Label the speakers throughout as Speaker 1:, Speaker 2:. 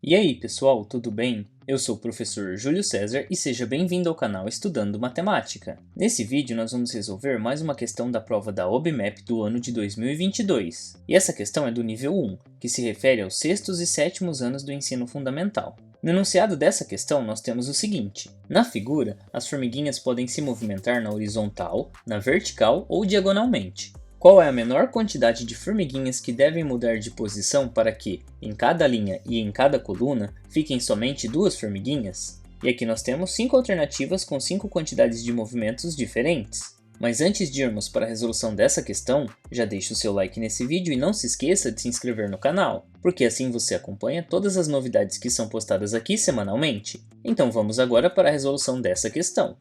Speaker 1: E aí, pessoal, tudo bem? Eu sou o professor Júlio César e seja bem-vindo ao canal Estudando Matemática. Nesse vídeo nós vamos resolver mais uma questão da prova da OBMEP do ano de 2022. E essa questão é do nível 1, que se refere aos sextos e sétimos anos do ensino fundamental. No enunciado dessa questão nós temos o seguinte: na figura, as formiguinhas podem se movimentar na horizontal, na vertical ou diagonalmente. Qual é a menor quantidade de formiguinhas que devem mudar de posição para que, em cada linha e em cada coluna, fiquem somente duas formiguinhas? E aqui nós temos 5 alternativas com 5 quantidades de movimentos diferentes. Mas antes de irmos para a resolução dessa questão, já deixe o seu like nesse vídeo e não se esqueça de se inscrever no canal, porque assim você acompanha todas as novidades que são postadas aqui semanalmente. Então vamos agora para a resolução dessa questão.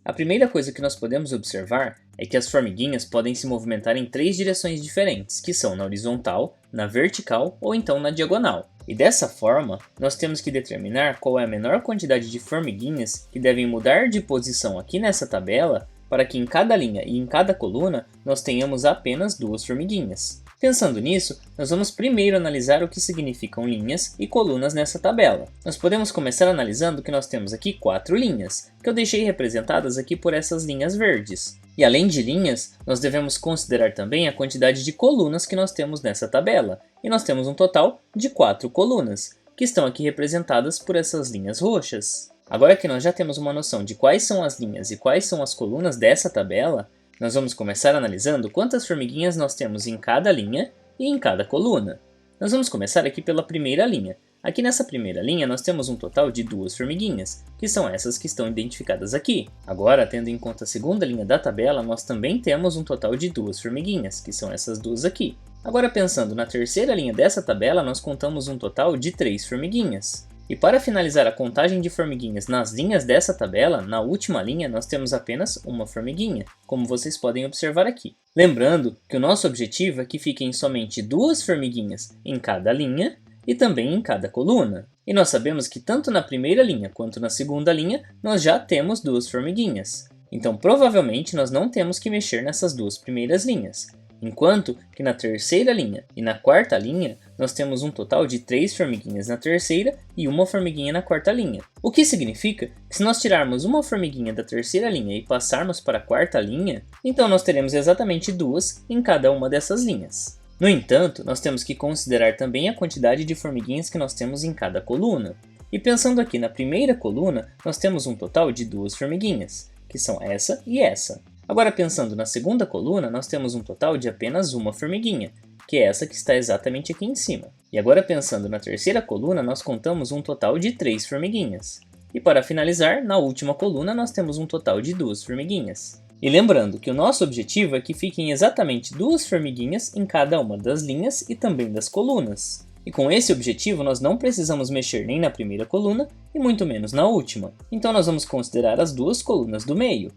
Speaker 1: A primeira coisa que nós podemos observar é que as formiguinhas podem se movimentar em 3 direções diferentes, que são na horizontal, na vertical ou então na diagonal. E dessa forma, nós temos que determinar qual é a menor quantidade de formiguinhas que devem mudar de posição aqui nessa tabela para que em cada linha e em cada coluna nós tenhamos apenas 2 formiguinhas. Pensando nisso, nós vamos primeiro analisar o que significam linhas e colunas nessa tabela. Nós podemos começar analisando que nós temos aqui 4 linhas, que eu deixei representadas aqui por essas linhas verdes. E além de linhas, nós devemos considerar também a quantidade de colunas que nós temos nessa tabela. E nós temos um total de 4 colunas, que estão aqui representadas por essas linhas roxas. Agora que nós já temos uma noção de quais são as linhas e quais são as colunas dessa tabela, nós vamos começar analisando quantas formiguinhas nós temos em cada linha e em cada coluna. Nós vamos começar aqui pela primeira linha. Aqui nessa primeira linha nós temos um total de 2 formiguinhas, que são essas que estão identificadas aqui. Agora, tendo em conta a segunda linha da tabela, nós também temos um total de 2 formiguinhas, que são essas duas aqui. Agora, pensando na terceira linha dessa tabela, nós contamos um total de 3 formiguinhas. E para finalizar a contagem de formiguinhas nas linhas dessa tabela, na última linha nós temos apenas uma formiguinha, como vocês podem observar aqui. Lembrando que o nosso objetivo é que fiquem somente 2 formiguinhas em cada linha e também em cada coluna. E nós sabemos que tanto na primeira linha quanto na segunda linha nós já temos 2 formiguinhas. Então provavelmente nós não temos que mexer nessas 2 primeiras linhas. Enquanto que na terceira linha e na quarta linha, nós temos um total de 3 formiguinhas na terceira e uma formiguinha na quarta linha. O que significa que se nós tirarmos uma formiguinha da terceira linha e passarmos para a quarta linha, então nós teremos exatamente 2 em cada uma dessas linhas. No entanto, nós temos que considerar também a quantidade de formiguinhas que nós temos em cada coluna. E pensando aqui na primeira coluna, nós temos um total de 2 formiguinhas, que são essa e essa. Agora, pensando na segunda coluna, nós temos um total de apenas uma formiguinha, que é essa que está exatamente aqui em cima. E agora, pensando na terceira coluna, nós contamos um total de 3 formiguinhas. E para finalizar, na última coluna, nós temos um total de 2 formiguinhas. E lembrando que o nosso objetivo é que fiquem exatamente 2 formiguinhas em cada uma das linhas e também das colunas. E com esse objetivo, nós não precisamos mexer nem na primeira coluna e muito menos na última. Então nós vamos considerar as 2 colunas do meio.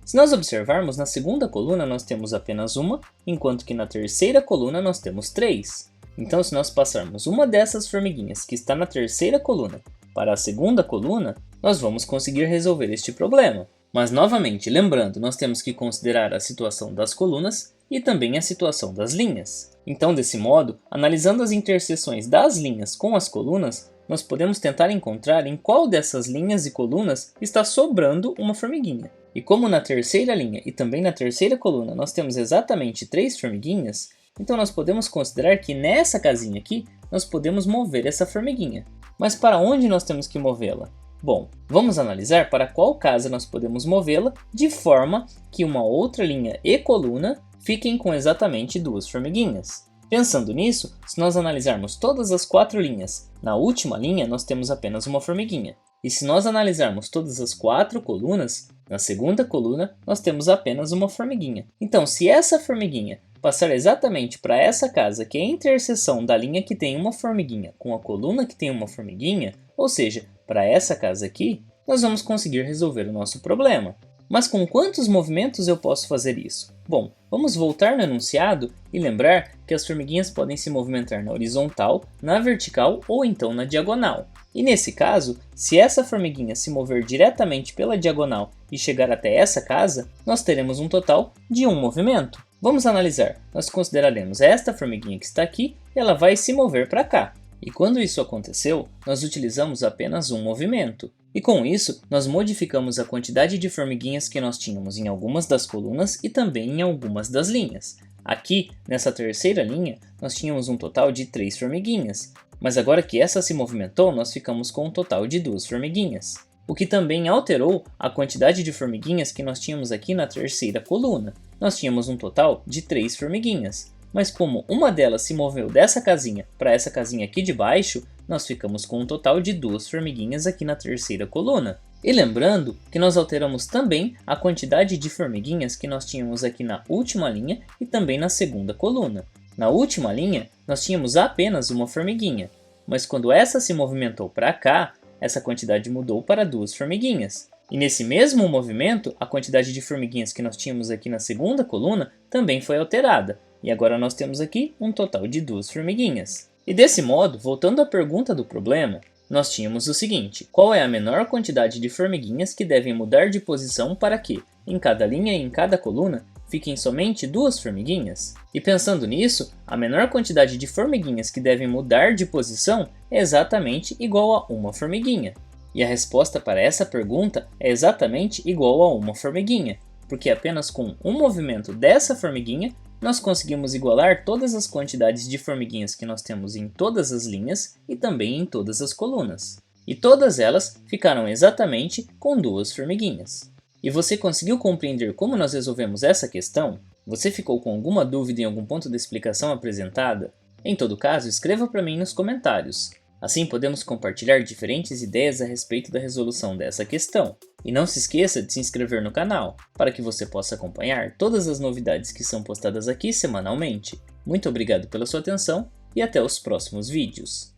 Speaker 1: Se nós observarmos, na segunda coluna nós temos apenas uma, enquanto que na terceira coluna nós temos 3. Então, se nós passarmos uma dessas formiguinhas que está na terceira coluna para a segunda coluna, nós vamos conseguir resolver este problema. Mas, novamente, lembrando, nós temos que considerar a situação das colunas e também a situação das linhas. Então, desse modo, analisando as interseções das linhas com as colunas, nós podemos tentar encontrar em qual dessas linhas e colunas está sobrando uma formiguinha. E como na terceira linha e também na terceira coluna nós temos exatamente 3 formiguinhas, então nós podemos considerar que nessa casinha aqui nós podemos mover essa formiguinha. Mas para onde nós temos que movê-la? Bom, vamos analisar para qual casa nós podemos movê-la de forma que uma outra linha e coluna fiquem com exatamente 2 formiguinhas. Pensando nisso, se nós analisarmos todas as 4 linhas, na última linha nós temos apenas uma formiguinha. E se nós analisarmos todas as 4 colunas, na segunda coluna nós temos apenas uma formiguinha. Então, se essa formiguinha passar exatamente para essa casa, que é a interseção da linha que tem uma formiguinha com a coluna que tem uma formiguinha, ou seja, para essa casa aqui, nós vamos conseguir resolver o nosso problema. Mas com quantos movimentos eu posso fazer isso? Bom, vamos voltar no enunciado e lembrar que as formiguinhas podem se movimentar na horizontal, na vertical ou então na diagonal. E nesse caso, se essa formiguinha se mover diretamente pela diagonal e chegar até essa casa, nós teremos um total de 1 movimento. Vamos analisar. Nós consideraremos esta formiguinha que está aqui, ela vai se mover para cá. E quando isso aconteceu, nós utilizamos apenas um movimento. E com isso, nós modificamos a quantidade de formiguinhas que nós tínhamos em algumas das colunas e também em algumas das linhas. Aqui, nessa terceira linha, nós tínhamos um total de 3 formiguinhas, mas agora que essa se movimentou, nós ficamos com um total de 2 formiguinhas. O que também alterou a quantidade de formiguinhas que nós tínhamos aqui na terceira coluna. Nós tínhamos um total de 3 formiguinhas, mas como uma delas se moveu dessa casinha para essa casinha aqui de baixo, nós ficamos com um total de 2 formiguinhas aqui na terceira coluna. E lembrando que nós alteramos também a quantidade de formiguinhas que nós tínhamos aqui na última linha e também na segunda coluna. Na última linha, nós tínhamos apenas uma formiguinha, mas quando essa se movimentou para cá, essa quantidade mudou para 2 formiguinhas. E nesse mesmo movimento, a quantidade de formiguinhas que nós tínhamos aqui na segunda coluna também foi alterada. E agora nós temos aqui um total de 2 formiguinhas. E desse modo, voltando à pergunta do problema, nós tínhamos o seguinte: qual é a menor quantidade de formiguinhas que devem mudar de posição para que, em cada linha e em cada coluna, fiquem somente 2 formiguinhas? E pensando nisso, a menor quantidade de formiguinhas que devem mudar de posição é exatamente igual a uma formiguinha. E a resposta para essa pergunta é exatamente igual a uma formiguinha, porque apenas com um movimento dessa formiguinha, nós conseguimos igualar todas as quantidades de formiguinhas que nós temos em todas as linhas e também em todas as colunas. E todas elas ficaram exatamente com 2 formiguinhas. E você conseguiu compreender como nós resolvemos essa questão? Você ficou com alguma dúvida em algum ponto da explicação apresentada? Em todo caso, escreva para mim nos comentários. Assim podemos compartilhar diferentes ideias a respeito da resolução dessa questão. E não se esqueça de se inscrever no canal, para que você possa acompanhar todas as novidades que são postadas aqui semanalmente. Muito obrigado pela sua atenção e até os próximos vídeos.